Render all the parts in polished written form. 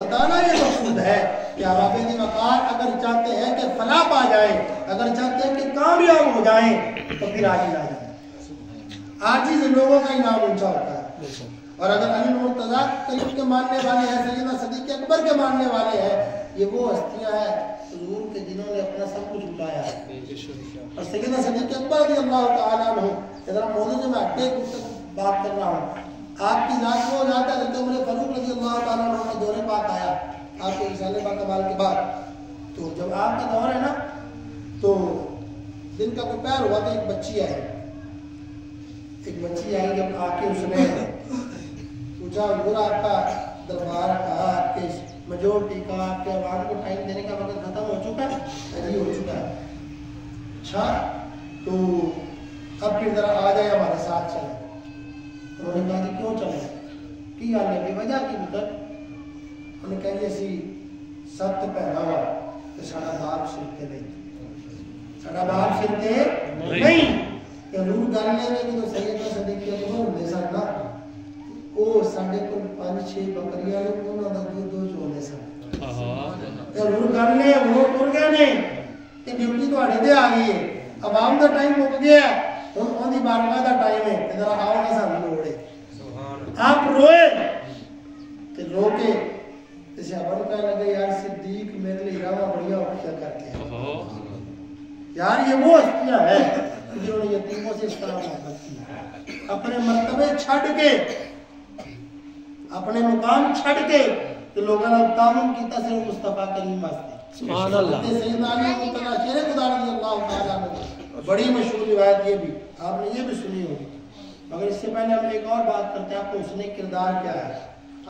بتانا یہ مقصود ہے کہ عرابین مقار اگر چاہتے ہیں کہ فلاح پا جائیں، اگر چاہتے ہیں کہ کامیاب ہو جائیں تو پھر عاجز آ جائیں۔ عاجز لوگوں کا انعام اونچا ہوتا ہے۔ اور اگر علی المرتضیٰ کریم کے ماننے والے ہیں، سیدنا صدیق اکبر کے ماننے والے ہیں، یہ وہ ہستیاں ہیں حضور کے جنہوں نے اپنا سب کچھ اٹھایا ہے۔ اور سیدنا صدیق اکبر رضی اللہ تعالیٰ عنہ، ذرا موضوع سے میں ہٹے بات کر رہا ہوں، آپ کی ذات میں ہو جاتا ہے حضرت عمر فاروق رضی اللہ تعالیٰ عنہ کا دور پاک آیا آپ کے رسالے پاک کمال کے بعد۔ تو جب آپ کا دور ہے نا تو دن کا دوپہر ہوا تو ایک بچی آئی جب آ کے اس نے پوچھا حضور آپ کا دربار کا، آپ کے میجورٹی کا، آپ کے عوام کو ٹائم دینے کا وقت ختم ہو چکا ہے؟ جی ہو چکا ہے۔ اچھا تو اب پھر ذرا آ جائے ہمارے ساتھ چلے۔ انہوں نے کہا کہ کیوں چلے کی گل ہے، بے وجہ کی مدد؟ انہوں نے کہا جی اسی ست پہنا ہوا کہ ساڑا باپ سنتے نہیں، ساڑا باپ سنتے نہیں کہ روح گالنے میں کہ تو سیدنا صدیق اکبر ہوندے سن نا، وہ ساڑھے کو 5-6 بکریاں نے انہوں نے دو چوندے سن، کہ روح گالنے وہ ٹر گئے نے کہ ڈیوٹی تو آڑے دے آگئی ہے، عوام دا ٹائم مک گیا ہے، ان دی بارگاہ دا ٹائم ہے کہ ذرا آؤ نہ سامنے روڑے۔ آپ روئے کہ رو کے جیسے ابن کہنے لگے یار صدیق میرے لیے راوہ بڑھیا اٹھیا کر کے، یار یہ وہ ہستیاں ہے جنہوں نے یتیموں سے اس طرح محبت کی، اپنے مرتبے چھڑ کے، اپنے مقام چھڑ کے کہ لوگوں نے تعاون کیتا صرف مصطفیٰ کریم واسطے۔ سبحان اللہ۔ سیدنا علی مرتضیٰ شیر خدا رضی اللہ تعالیٰ عنہ، بڑی مشہور روایت یہ بھی آپ نے یہ بھی سنی ہوگی، مگر اس سے پہلے ہم ایک اور بات کرتے ہیں، آپ کو حسن کردار کیا ہے؟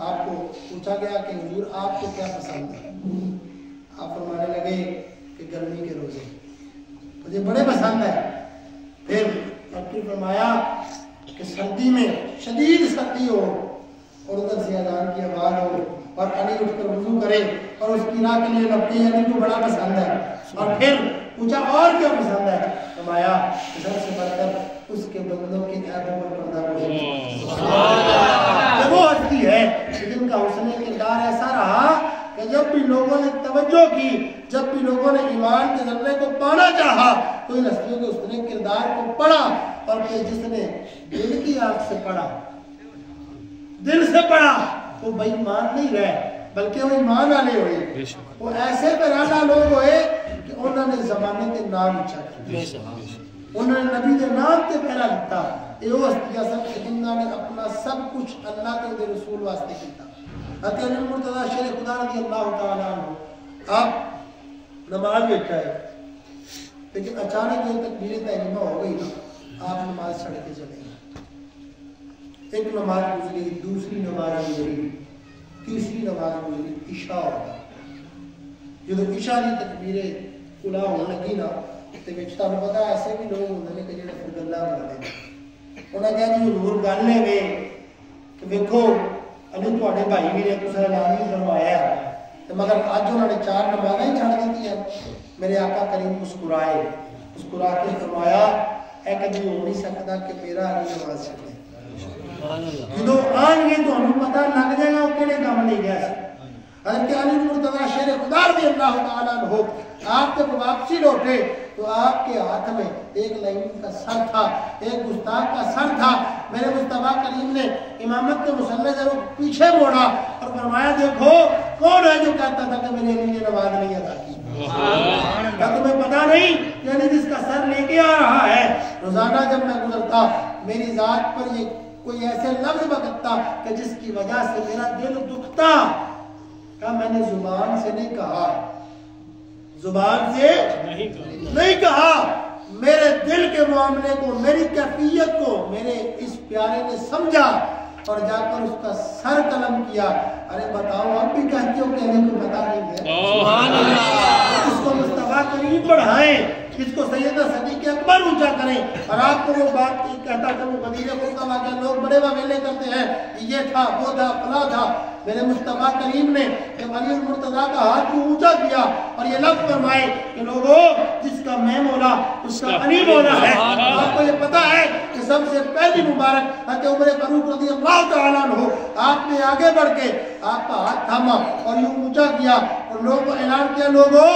آپ کو پوچھا گیا کہ حضور آپ کو کیا پسند ہے؟ آپ فرمانے لگے کہ گرمی کے روزے مجھے بڑے پسند ہے۔ پھر فرمایا کہ سردی میں شدید سردی ہو اور ادھر سے اذان کی آواز ہو اور علی اٹھ کر وضو کرے اور اس کی راہ کے لیے لپٹے، علی کو بڑا پسند ہے۔ اور پھر پوچھا اور کیا پسند ہے؟ فرمایا کہ سب سے بڑھ کر اس کے بندوں کے عیبوں پر پردہ پوشی۔ یہ وہ ہستی ہے جن کا حسن کردار ایسا رہا کہ جب بھی لوگوں نے توجہ کی، جب بھی لوگوں نے ایمان کے ذرے کو پانا چاہا تو ان ہستیوں کے حسن کردار کو پڑھا، اور پھر جس نے دل کی آنکھ سے پڑھا، دل سے پڑھا، وہ بے ایمان نہیں رہے بلکہ وہ ایمان والے ہوئے، وہ ایسے پیرانا لوگ ہوئے کہ انہوں نے زمانے کے نام اچھا کیا، انہوں نے نبی کے نام تے پہلا لکھتا۔ یہ وہ ہستیاں سب جنہوں نے اپنا سب کچھ اللہ کے رسول واسطے کیتا۔ حضرت علی المرتضیٰ شیر خدا رضی اللہ تعالیٰ عنہ، آپ نماز بیٹھا ہے لیکن اچانک یہ تکبیر تحریمہ ہو گئی نا، آپ نماز چھڑ کے چلے گئے۔ ایک نماز گزری، دوسری نماز گزری، تیسری نماز گزری، عشاء ہوگا۔ جب عشاء کی تکبیریں کلا ہونے لگی نا تو بچتا ہمیں پتا ایسے بھی لوگ ہوتے ہیں کہ جنہیں پھر گلہ بنا دیں، انہوں نے کہا جی حضور گالنے میں کہ دیکھو علی تواڈے بھائی بھی نے تساں اعلان نہیں فرمایا ہے، مگر آج انہوں نے 4 نمازیں ہی چھڑ دی ہیں۔ میرے آقا کریم مسکرائے، مسکرا کے فرمایا اے کبھی ہو نہیں سکتا کہ میرا علی نماز چھڑے، جدو آن گے تو ہمیں پتہ لگ جائے گا وہ کہنے کام نہیں گیا سکتا۔ حضرت علی المرتضیٰ شیر خدا رضی اللہ تعالیٰ عنہ آپ جب واپسی لوٹے تو آپ کے ہاتھ میں ایک لعین کا سر تھا، ایک گستاخ کا سر تھا۔ میرے مصطفیٰ کریم نے امامت کے مسلح سے وہ پیچھے موڑا اور فرمایا دیکھو کون ہے جو کہتا تھا کہ میرے علی نے نماز نہیں ادا کی؟ کیا تمہیں پتا نہیں کہ علی جس کا سر لے کے آ رہا ہے؟ روزانہ جب میں گزرتا میری ذات پر یہ کوئی ایسے لفظ بکتا کہ جس کی وجہ سے میرا دل دکھتا، کہ میں نے زبان سے نہیں کہا، زبان سے نہیں کہا، میرے دل کے معاملے کو، میری کیفیت کو میرے اس پیارے نے سمجھا اور جا کر اس کا سر قلم کیا۔ ارے بتاؤ اب بھی کہتے ہو کہ علی کو پتا نہیں ہے؟ سبحان اللہ۔ اس کو مصطفیٰ کریم پڑھائیں، اس کو سیدنا صدیق اکبر اونچا کریں۔ اور آپ کو وہ بات کہتا تھا وہ غدیر خود کا واقعہ لوگ بڑے واویلے کرتے ہیں، یہ تھا وہ تھا فلاں تھا۔ میرے مصطفیٰ کریم نے جب علی المرتضیٰ کا ہاتھ کو اونچا کیا اور یہ لفظ فرمائے کہ لوگوں جس کا میں مولا اس کا علی مولا ہے۔ آپ کو یہ پتا ہے کہ سب سے پہلی مبارک حضرت عمر فاروق رضی اللہ تعالیٰ عنہ، آپ نے آگے بڑھ کے آپ کا ہاتھ تھاما اور یوں اونچا کیا اور لوگوں کو اعلان کیا، لوگوں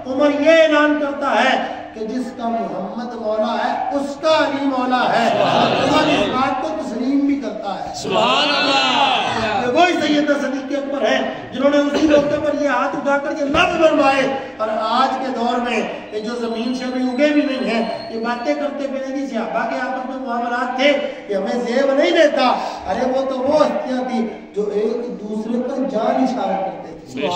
عمر یہ اعلان کرتا ہے کہ جس کا محمد مولا ہے اس کا علی مولا ہے، عمر اس بات کو تسلیم بھی کرتا ہے۔ سبحان اللہ۔ یہ وہی سیدنا صدیق اکبر ہیں جنہوں نے اسی موقع پر یہ ہاتھ اٹھا کر یہ لفظ بنوائے، اور آج کے دور میں یہ جو زمین سے بھی اگے بھی نہیں ہیں، یہ باتیں کرتے پہلے کہ صحابہ کے آپس میں معاملات تھے کہ ہمیں زیب نہیں دیتا، ارے وہ تو وہ ہستیاں تھی جو ایک دوسرے پر جان اشارہ کرتے تھے،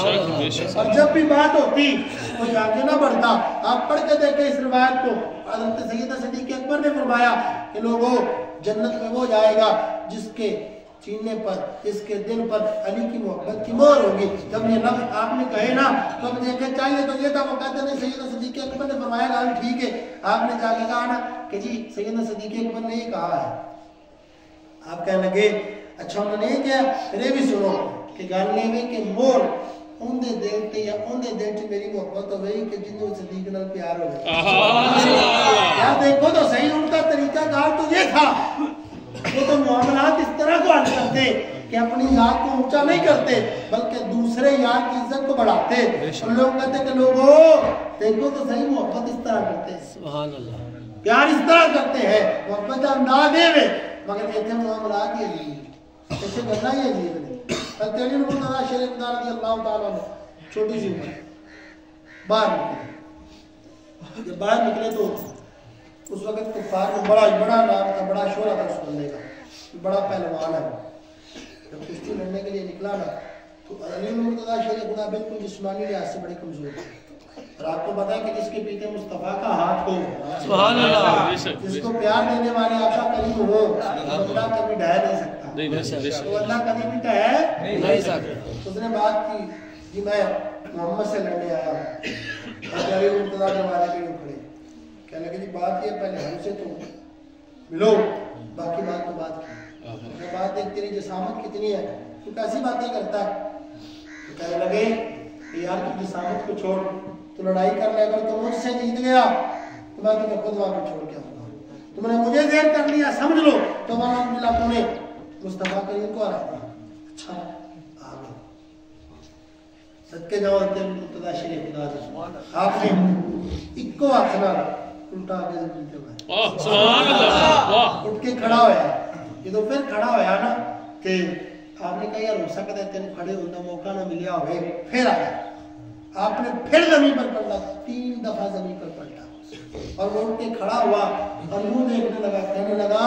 اور جب بھی بات ہوتی کوئی آگے نہ بڑھتا۔ آپ پڑھ کے دیکھیں اس روایت کو، حضرت سیدنا صدیق اکبر نے فرمایا کہ لوگوں جنت میں وہ جائے گا جس کے سینے پر، اس کے دل پر علی کی محبت کی مہر ہوگی۔ جب یہ لفظ آپ نے کہے نا تو اب دیکھیں چاہیے تو یہ تھا، وہ کہتے ہیں سیدنا صدیق اکبر نے فرمایا کہ ٹھیک ہے، آپ نے جا کے کہا نا کہ جی سیدنا صدیق اکبر نے یہ کہا ہے، آپ کہنے لگے اچھا انہوں نے یہ کیا، پھر یہ بھی سنو کہ گل لے میں کہ مور ان دے دل تے یا ان دے دل تے میری محبت ہوئی کہ جنہوں صدیق نال پیار ہو گئے۔ یا دیکھو تو صحیح ان کا طریقہ کار تو یہ تھا، وہ تو معاملات اس طرح کو حل کرتے کہ اپنی ذات کو اونچا نہیں کرتے بلکہ دوسرے یار کی عزت کو بڑھاتے۔ ہم لوگ کہتے کہ لوگوں دیکھو تو صحیح محبت اس طرح کرتے ہیں، سبحان اللہ، پیار اس طرح کرتے ہیں، محبت انداز دے میں، مگر یہ تھے معاملات یہ نہیں، ایسے کرنا یہ نہیں۔ حضرت علی مرتضیٰ شیر خدا رضی اللہ تعالیٰ عنہ چھوٹی سی عمر باہر نکلے، جب باہر نکلے تو اس وقت کفار میں بڑا نام تھا، بڑا شہرہ تھا اس بندے کا، بڑا پہلوان ہے۔ جب کشتی لڑنے کے لیے نکلا نا تو علی مرتضیٰ شیر خدا بالکل جسمانی لحاظ سے بڑے کمزور تھے، اور آپ کو پتا ہے کہ جس کے پیچھے مصطفیٰ کا ہاتھ ہو، سبحان اللہ، جس کو پیار دینے والے آپ کا قریب ہو، اللہ کبھی ڈھہ نہیں سکتا، تو اللہ کبھی بھی ڈھہ نہیں سکتا۔ اس نے بات کی جی میں محمد سے لڑنے آیا ہوں، علی مرتضیٰ کے والے کے کھڑے کہنے لگے جی بات یہ پہلے ہم سے تو ملو، باقی بات تو بات کی، بات دیکھ تیری جسامت کتنی ہے، تو کیسی باتیں کرتا ہے؟ تو کہنے لگے کہ یار کی جسامت کو چھوڑ، تو لڑائی کر لے، اگر تو مجھ سے جیت گیا تو میں تمہیں خود وہاں پہ چھوڑ کے آؤں گا، تم نے مجھے زیر کر لیا سمجھ لو، تو وہاں ملا تو نے مصطفیٰ کریم کو آ رہا اچھا آ گئے صدقے جاؤ حضرت مرتضیٰ شیر خدا دے، آپ نے اکو آخنا الٹا آگے سے ملتے ہوئے سبحان اللہ، اٹھ کے کھڑا ہویا، یہ تو پھر کھڑا ہویا نا کہ آپ نے کہا یار ہو سکتا ہے تیرے کھڑے ہونے موقع نہ ملیا ہوئے، پھر آیا آپ نے پھر زمین پر پلٹا، 3 دفعہ زمین پر پلٹا، اور وہ اٹھ کے کھڑا ہوا اور یوں دیکھنے لگا، کہنے لگا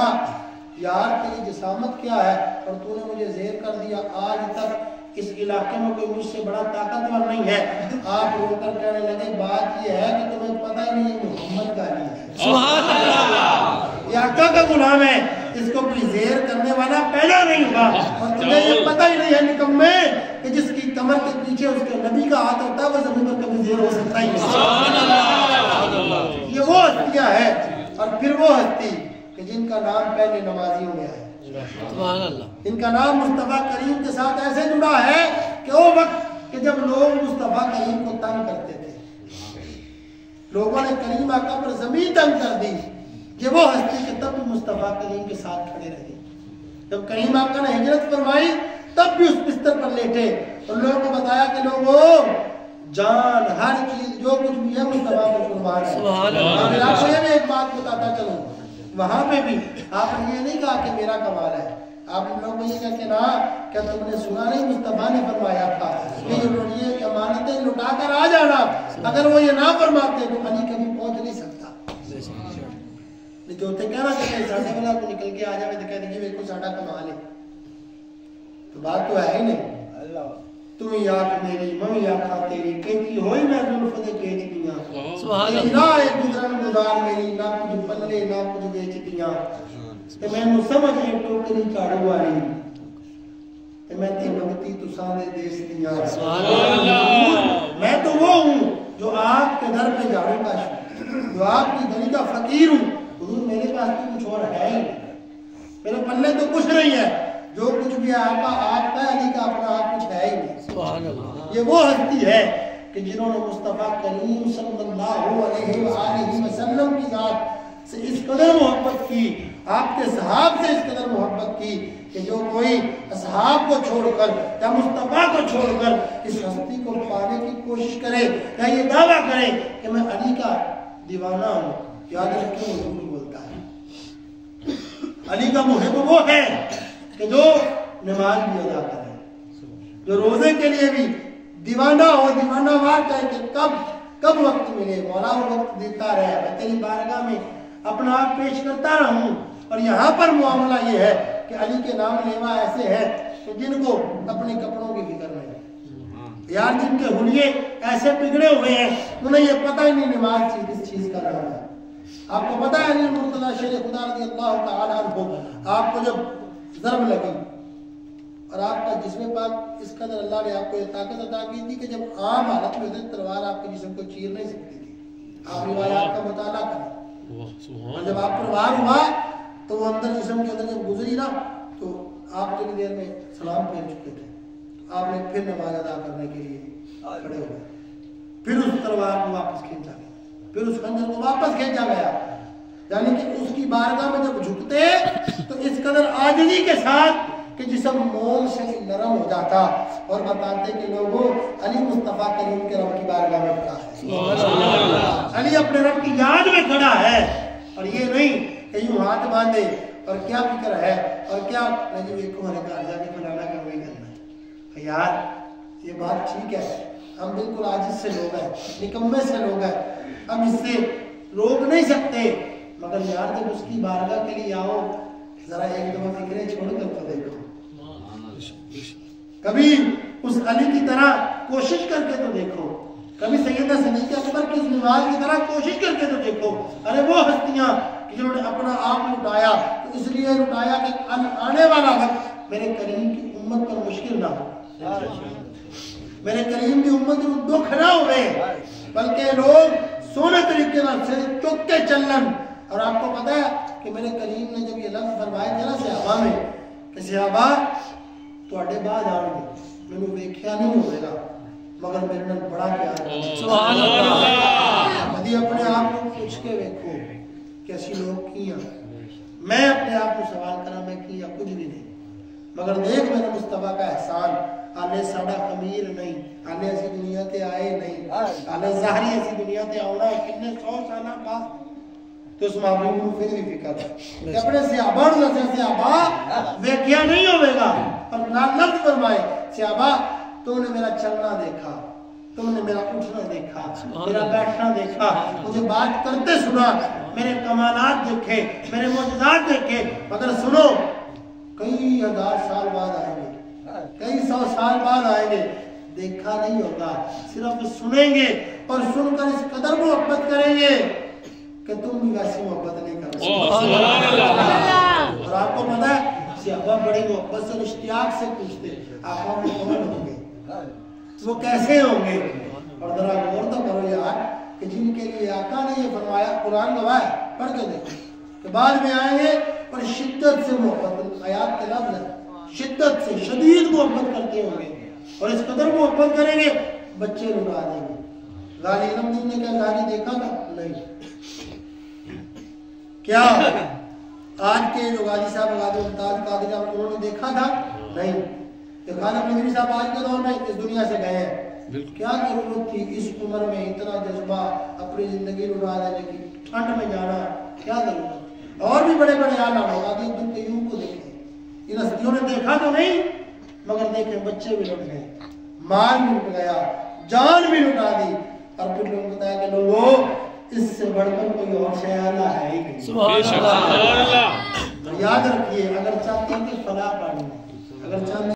یار تیری جسامت کیا ہے اور تو نے مجھے زیر کر دیا، آج تک اس علاقے میں کوئی مجھ سے بڑا طاقتور نہیں ہے۔ آپ رو کر کہنے لگے بات یہ ہے کہ تمہیں پتہ ہی نہیں محمد کا علی ہے، سبحان اللہ، یہ آقا کا غلام ہے، اس کو کوئی زیر کرنے والا پیدا نہیں ہوا، اور تمہیں یہ پتہ ہی نہیں ہے نکمے کہ جس کی کمر کے پیچھے اس کے نبی کا ہاتھ ہوتا ہے وہ زمین پر کبھی زیر ہو سکتا ہی نہیں۔ سبحان اللہ، یہ وہ ہستیاں ہے، اور پھر وہ ہستی کہ جن کا نام پہلے نمازیوں میں ہے، سبحان اللہ، ان کا نام مصطفیٰ کریم کے ساتھ ایسے جڑا ہے کہ وہ وقت کہ جب لوگ مصطفیٰ کریم کو تنگ کرتے تھے، لوگوں نے کریم آقا پر زمین تنگ کر دی، یہ وہ ہستی کہ تب بھی مصطفیٰ کریم کے ساتھ کھڑے رہے، جب کریم آقا نے ہجرت فرمائی تب بھی اس بستر پر لیٹے اور لوگوں کو بتایا کہ لوگوں جان ہر چیز جو کچھ بھی ہے مصطفیٰ پر قربان ہے۔ سبحان اللہ، میں آپ کو یہ بھی ایک بات بتاتا چلوں، وہاں پہ بھی آپ نے یہ نہیں کہا کہ میرا کمال ہے، آپ لوگوں کو یہ کہا کہ نا کیا تم نے سنا نہیں مصطفیٰ نے فرمایا تھا کہ یہ امانتیں لٹا کر آ جانا، اگر وہ یہ نہ فرماتے تو علی کبھی پہنچ نہیں سکتا۔ جو تھے کہنا کہ ساڑھے والا کو نکل کے آ جائے تو کہہ دیجیے میرے ساڑھا کمال ہے، تو بات تو ہے ہی نہیں۔ تم یاک میری میں یاکھا تیری کہتی ہوئی میں ظلف دے کہتی دیاں، سبحان اللہ، راہ گزرن گزار میری نہ کچھ پلے نہ کچھ بیچ دیاں، تے میں نو سمجھ ہے ٹوکری چاڑو والی، تے میں تے بگتی تو سانے دیس دیاں۔ سبحان اللہ، میں تو وہ ہوں جو آپ کے در پہ جاڑوں کا شکر، جو آپ کی گلی کا فقیر ہوں، حضور میرے پاس تو کچھ اور ہے ہی، میرے پلے تو کچھ نہیں ہے، جو کچھ بھی آپ کا علی کا اپنا آپ کچھ ہے ہی نہیں۔ سبحان اللہ، یہ وہ ہستی ہے کہ جنہوں نے مصطفیٰ کریم صلی اللہ علیہ وآلہ وسلم کی ذات سے اس قدر محبت کی آپ کے صحاب سے اس قدر محبت کی کہ جو کوئی اصحاب کو چھوڑ کر یا مصطفیٰ کو چھوڑ کر اس ہستی کو پانے کی کوشش کرے یا یہ دعویٰ کرے کہ میں علی کا دیوانہ ہوں، یاد رکھیں وہ جھوٹ بولتا ہے۔ علی کا محب وہ ہے کہ جو نماز بھی ادا کرے، جو روزے کے لیے بھی دیوانہ ہو، دیوانہ وار کہے کہ کب وقت ملے، مولا وہ وقت دیتا رہے، میں تیری بارگاہ میں اپنا آپ پیش کرتا رہوں۔ اور یہاں پر معاملہ یہ ہے کہ علی کے نام لیوا ایسے ہیں کہ جن کو اپنے کپڑوں کی فکر نہیں ہے، یار جن کے حلیے ایسے بگڑے ہوئے ہیں انہیں یہ پتہ ہی نہیں نماز کس چیز کا نام ہے۔ آپ کو پتہ ہے علی مرتضیٰ شیر خدا رضی اللہ تعالیٰ عنہ آپ کو جب ضرب لگی اور آپ کا جسم پاک اس قدر اللہ نے آپ کو یہ طاقت عطا کی تھی کہ جب عام حالت میں ہوتے تلوار آپ کے جسم کو چیر نہیں سکتی تھی، آپ روایات کا مطالعہ کریں، اور جب آپ پر وار ہوا تو وہ اندر جسم کے اندر جب گزری نا تو آپ تھوڑی دیر میں سلام پھیر چکے تھے، آپ نے پھر نماز ادا کرنے کے لیے کھڑے ہوئے، پھر اس تلوار کو واپس کھینچا گیا، پھر اس خنجر کو واپس کھینچا گیا، یعنی کہ اس کی بارگاہ میں جب جھکتے تو اس قدر عاجزی کے ساتھ کہ جسم موم سے نرم ہو جاتا اور بتاتے کہ لوگوں علی مصطفیٰ کریم کے رب کی بارگاہ میں کھڑا ہے، علی اپنے رب کی یاد میں کھڑا ہے، اور یہ نہیں کہ یوں ہاتھ باندھے اور کیا فکر ہے اور کیا نہیں ایک ہمارے گھر جا کے فلانا کا وہی کرنا ہے۔ یار یہ بات ٹھیک ہے، ہم بالکل عاجز سے لوگ ہیں، نکمے سے لوگ ہیں، ہم اس سے روک نہیں سکتے، مگر یار جب اس کی بارگاہ کے لیے آؤ ذرا ایک دفعہ فکریں چھوڑ کر تو دیکھو، کبھی اس علی کی طرح کوشش کر کے تو دیکھو، کبھی سیدنا صدیق اکبر کی اس نماز کی طرح کوشش کر کے تو دیکھو۔ ارے وہ ہستیاں جنہوں نے اپنا آپ لٹایا تو اس لیے لٹایا کہ آنے والا وقت میرے کریم کی امت پر مشکل نہ ہو، میرے کریم کی امت میں دکھ نہ ہوئے، بلکہ لوگ سونے طریقے سے چک کے چلن۔ اور آپ کو پتا ہے کہ میرے کریم نے جب یہ لفظ فرمائے تھے نا صحابہ میں کہ صحابہ تواڈے بعد آن گے، مینوں ویکھیا نہیں ہوئے گا مگر میرے نال بڑا پیار ہے، سبحان اللہ۔ کدی اپنے آپ کو پوچھ کے ویکھو کہ اسی لوگ کی ہیں، میں اپنے آپ کو سوال کرا میں کیا کچھ بھی نہیں، مگر دیکھ میرے مصطفیٰ کا احسان، آنے ساڑا خمیر نہیں، آنے ایسی دنیا تے آئے نہیں، آنے ظاہری ایسی دنیا تے آونا ہے کتنے 100 سالہ بعد، تو اس محبوب کو پھر بھی فکر ہے کہ اپنے صحابہ نے صحابہ ویکھیا نہیں ہوئے گا، اور لفظ فرمائے صحابہ تم نے میرا چلنا دیکھا، تم نے میرا اٹھنا دیکھا، میرا بیٹھنا دیکھا، مجھے بات کرتے سنا، میرے کمالات دیکھے، میرے معجزات دیکھے، مگر سنو کئی ہزار سال بعد آئیں گے، کئی 100 سال بعد آئیں گے، دیکھا نہیں ہوگا، صرف سنیں گے اور سن کر اس قدر محبت کریں گے کہ تم بھی ویسی محبت نہیں کر سکتے۔ اور آپ کو پتا ہے صحابہ بڑی محبت سے اشتیاق سے پوچھتے آقا وہ کون ہوں گے، وہ کیسے ہوں گے، اور ذرا غور تو کرو یار کہ جن کے لیے آقا نے یہ فرمایا، قرآن گواہ ہے، پڑھ کے دیکھو کہ بعد میں آئیں گے اور شدت سے محبت، آیات کے لفظ ہے شدت سے، شدید محبت کرتے ہوں گے، اور اس قدر محبت کریں گے بچے لٹا دیں گے۔ غازی علم الدین نے کیا غازی دیکھا تھا؟ نہیں۔ کیا آج کے جو غازی صاحب غازی ممتاز قادری انہوں نے دیکھا تھا؟ نہیں۔ کہ خواجہ قادری صاحب آج کے دور میں اس دنیا سے گئے ہیں، کیا ضرورت تھی اس عمر میں اتنا جذبہ اپنی زندگی لٹا دینے کی، ٹھنڈ میں جانا، کیا ضرورت؟ اور بھی بڑے بڑے اعلیٰ غازی عبد القیوم کو دیکھیں، ان ہستیوں نے دیکھا تو نہیں مگر دیکھیں بچے بھی لٹ گئے، مال بھی لٹ گیا، جان بھی لٹا دی، اور پھر لوگ بتایا کہ لوگوں اس سے بڑھ کر کوئی اور شے اللہ ہے ہی نہیں۔ سبحان اللہ۔ یاد رکھیے اگر چاہتے ہیں کہ فلاح پانی، اگر چاہتے